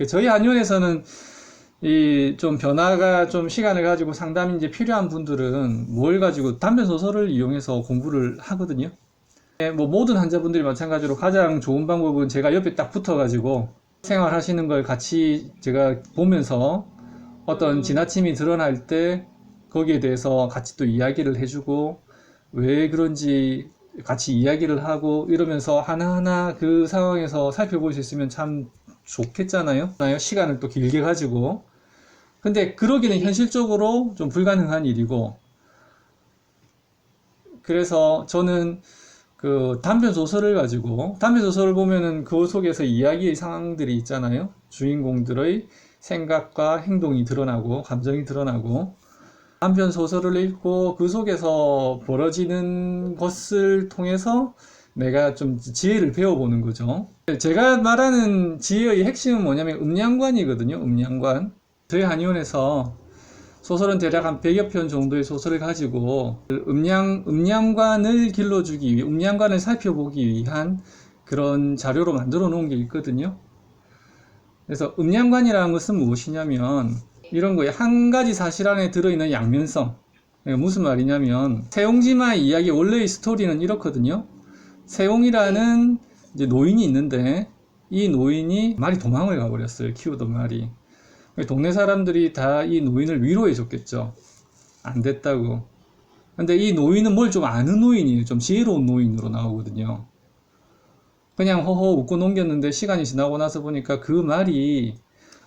저희 한의원에서는 이 좀 변화가 좀 시간을 가지고 상담이 이제 필요한 분들은 뭘 가지고 단편 소설을 이용해서 공부를 하거든요. 뭐 모든 환자분들이 마찬가지로 가장 좋은 방법은 제가 옆에 딱 붙어가지고 생활하시는 걸 같이 제가 보면서 어떤 지나침이 드러날 때 거기에 대해서 같이 또 이야기를 해주고 왜 그런지 같이 이야기를 하고 이러면서 하나하나 그 상황에서 살펴볼 수 있으면 참 좋겠잖아요. 시간을 또 길게 가지고. 근데 그러기는 현실적으로 좀 불가능한 일이고, 그래서 저는 그 단편 소설을 가지고, 단편 소설을 보면은 그 속에서 이야기의 상황들이 있잖아요. 주인공들의 생각과 행동이 드러나고 감정이 드러나고, 단편 소설을 읽고 그 속에서 벌어지는 것을 통해서 내가 좀 지혜를 배워보는 거죠. 제가 말하는 지혜의 핵심은 뭐냐면 음양관이거든요. 음양관. 저희 한의원에서 소설은 대략 한 100여 편 정도의 소설을 가지고 음양관을 길러주기 위해, 음양관을 살펴보기 위한 그런 자료로 만들어 놓은 게 있거든요. 그래서 음양관이라는 것은 무엇이냐면 이런 거예요. 한 가지 사실 안에 들어있는 양면성. 무슨 말이냐면 세옹지마의 이야기 원래의 스토리는 이렇거든요. 세옹이라는 이제 노인이 있는데 이 노인이 말이 도망을 가버렸어요. 키우던 말이. 동네 사람들이 다 이 노인을 위로해 줬겠죠. 안 됐다고. 근데 이 노인은 뭘 좀 아는 노인이에요. 좀 지혜로운 노인으로 나오거든요. 그냥 허허 웃고 넘겼는데 시간이 지나고 나서 보니까 그 말이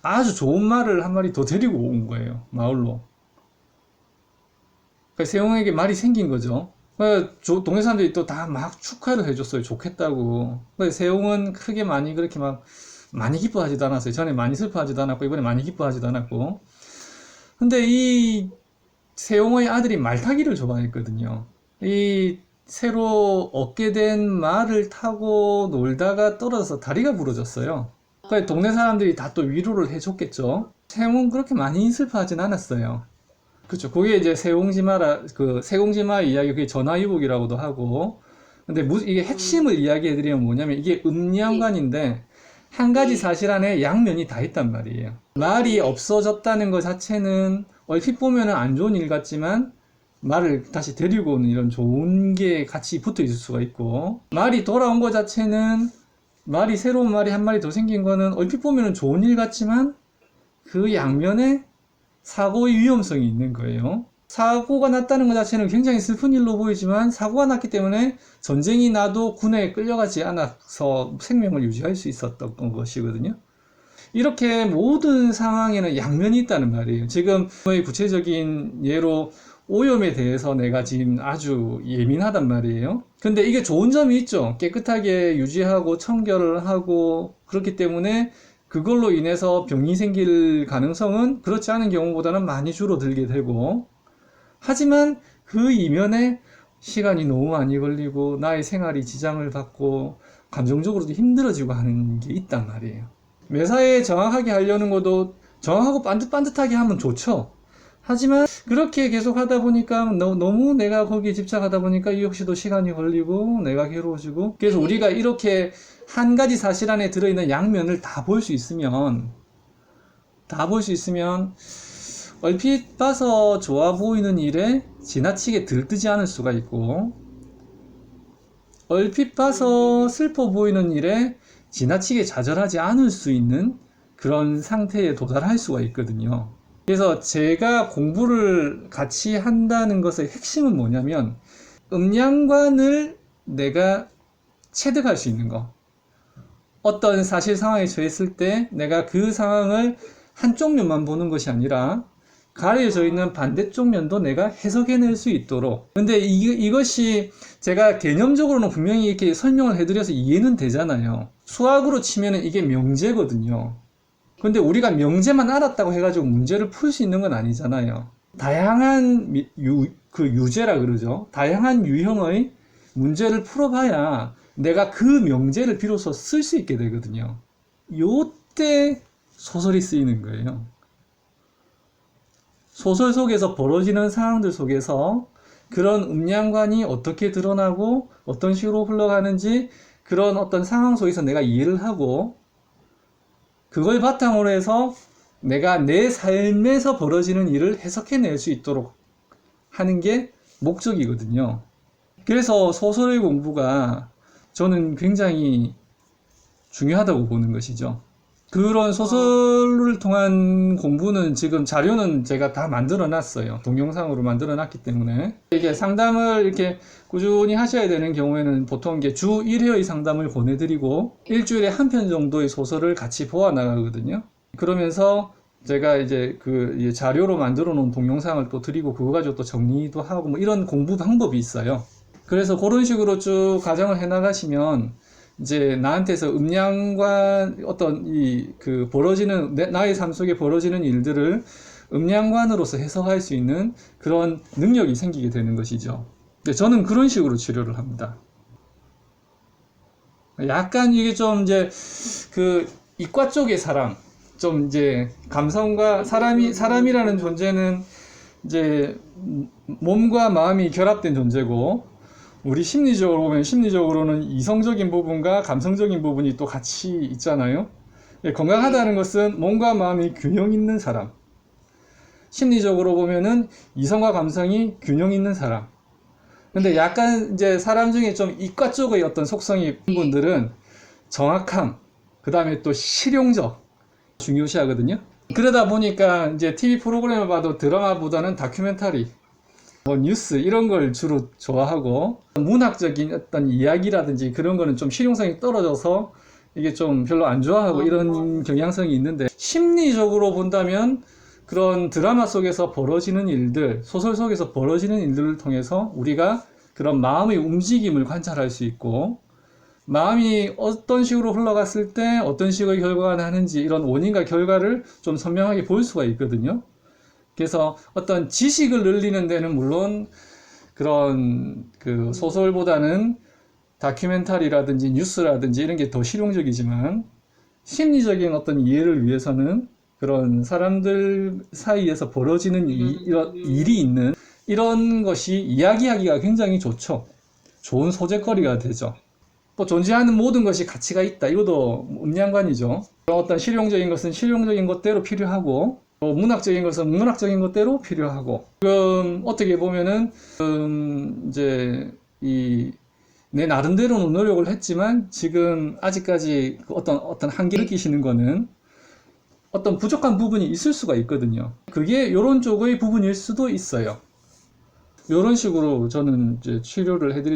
아주 좋은 말을 한 마리 더 데리고 온 거예요. 마을로. 그러니까 세용에게 말이 생긴 거죠. 동네 사람들이 또 다 막 축하를 해줬어요. 좋겠다고. 세용은 크게 많이 그렇게 막 많이 기뻐하지도 않았어요. 전에 많이 슬퍼하지도 않았고 이번에 많이 기뻐하지도 않았고. 근데 이 세용의 아들이 말타기를 좋아했거든요. 이 새로 얻게 된 말을 타고 놀다가 떨어져서 다리가 부러졌어요. 그러니까 동네 사람들이 다 또 위로를 해줬겠죠. 세용은 그렇게 많이 슬퍼하진 않았어요. 그렇죠. 그게 이제 세공지마 이야기, 그게 전화위복이라고도 하고. 근데 이게 핵심을 이야기해드리면 뭐냐면 이게 음양관인데 한 가지 사실 안에 양면이 다 있단 말이에요. 말이 없어졌다는 것 자체는 얼핏 보면은 안 좋은 일 같지만 말을 다시 데리고 오는 이런 좋은 게 같이 붙어 있을 수가 있고, 말이 돌아온 것 자체는 새로운 말이 한 마리 더 생긴 거는 얼핏 보면은 좋은 일 같지만 그 양면에 사고의 위험성이 있는 거예요. 사고가 났다는 것 자체는 굉장히 슬픈 일로 보이지만 사고가 났기 때문에 전쟁이 나도 군에 끌려가지 않아서 생명을 유지할 수 있었던 것이거든요. 이렇게 모든 상황에는 양면이 있다는 말이에요. 지금 구체적인 예로 오염에 대해서 내가 지금 아주 예민하단 말이에요. 근데 이게 좋은 점이 있죠. 깨끗하게 유지하고 청결을 하고 그렇기 때문에 그걸로 인해서 병이 생길 가능성은 그렇지 않은 경우보다는 많이 줄어들게 되고, 하지만 그 이면에 시간이 너무 많이 걸리고 나의 생활이 지장을 받고 감정적으로도 힘들어지고 하는 게 있단 말이에요. 매사에 정확하게 하려는 것도 정확하고 반듯반듯하게 하면 좋죠. 하지만 그렇게 계속 하다 보니까 너무 내가 거기에 집착하다 보니까 이 역시도 시간이 걸리고 내가 괴로워지고, 그래서 우리가 이렇게 한 가지 사실 안에 들어있는 양면을 다 볼 수 있으면 얼핏 봐서 좋아 보이는 일에 지나치게 들뜨지 않을 수가 있고, 얼핏 봐서 슬퍼 보이는 일에 지나치게 좌절하지 않을 수 있는 그런 상태에 도달할 수가 있거든요. 그래서 제가 공부를 같이 한다는 것의 핵심은 뭐냐면 음양관을 내가 체득할 수 있는 거. 어떤 사실 상황에 처했을 때 내가 그 상황을 한쪽 면만 보는 것이 아니라 가려져 있는 반대쪽 면도 내가 해석해낼 수 있도록. 근데 이것이 제가 개념적으로는 분명히 이렇게 설명을 해드려서 이해는 되잖아요. 수학으로 치면은 이게 명제거든요. 근데 우리가 명제만 알았다고 해가지고 문제를 풀 수 있는 건 아니잖아요. 다양한 유제라 그러죠. 다양한 유형의 문제를 풀어봐야 내가 그 명제를 비로소 쓸 수 있게 되거든요. 요때 소설이 쓰이는 거예요. 소설 속에서 벌어지는 상황들 속에서 그런 음양관이 어떻게 드러나고 어떤 식으로 흘러가는지, 그런 어떤 상황 속에서 내가 이해를 하고 그걸 바탕으로 해서 내가 내 삶에서 벌어지는 일을 해석해낼 수 있도록 하는 게 목적이거든요. 그래서 소설의 공부가 저는 굉장히 중요하다고 보는 것이죠. 그런 소설을 통한 공부는 지금 자료는 제가 다 만들어 놨어요. 동영상으로 만들어 놨기 때문에. 이게 상담을 이렇게 꾸준히 하셔야 되는 경우에는 보통 이게 주 1회의 상담을 보내드리고 일주일에 한 편 정도의 소설을 같이 보아 나가거든요. 그러면서 제가 이제 그 자료로 만들어 놓은 동영상을 또 드리고 그거 가지고 또 정리도 하고 뭐 이런 공부 방법이 있어요. 그래서 그런 식으로 쭉 과정을 해 나가시면 이제 나한테서 음양관 어떤 그 벌어지는 나의 삶 속에 벌어지는 일들을 음양관으로서 해석할 수 있는 그런 능력이 생기게 되는 것이죠. 근데 저는 그런 식으로 치료를 합니다. 약간 이게 좀 이제 그 이과 쪽의 사람, 좀 이제 감성과 사람이라는 존재는 이제 몸과 마음이 결합된 존재고, 우리 심리적으로 보면 심리적으로는 이성적인 부분과 감성적인 부분이 또 같이 있잖아요. 건강하다는 것은 몸과 마음이 균형 있는 사람. 심리적으로 보면은 이성과 감성이 균형 있는 사람. 근데 약간 이제 사람 중에 좀 이과 쪽의 어떤 속성이 있는 분들은 정확함, 그 다음에 또 실용적 중요시 하거든요. 그러다 보니까 이제 TV 프로그램을 봐도 드라마보다는 다큐멘터리, 뭐 뉴스 이런 걸 주로 좋아하고, 문학적인 어떤 이야기라든지 그런 거는 좀 실용성이 떨어져서 이게 좀 별로 안 좋아하고 이런 경향성이 있는데, 심리적으로 본다면 그런 드라마 속에서 벌어지는 일들, 소설 속에서 벌어지는 일들을 통해서 우리가 그런 마음의 움직임을 관찰할 수 있고, 마음이 어떤 식으로 흘러갔을 때 어떤 식의 결과가 나는지 이런 원인과 결과를 좀 선명하게 볼 수가 있거든요. 그래서 어떤 지식을 늘리는 데는 물론 그런 그 소설보다는 다큐멘터리라든지 뉴스라든지 이런 게 더 실용적이지만, 심리적인 어떤 이해를 위해서는 그런 사람들 사이에서 벌어지는 일이 있는 이런 것이 이야기하기가 굉장히 좋죠. 좋은 소재거리가 되죠. 또 존재하는 모든 것이 가치가 있다. 이것도 음양관이죠. 어떤 실용적인 것은 실용적인 것대로 필요하고, 또 문학적인 것은 문학적인 것대로 필요하고, 지금 어떻게 보면은 이제 내 나름대로는 노력을 했지만 지금 아직까지 어떤 한계 느끼시는 거는 어떤 부족한 부분이 있을 수가 있거든요. 그게 이런 쪽의 부분일 수도 있어요. 이런 식으로 저는 이제 치료를 해드리죠.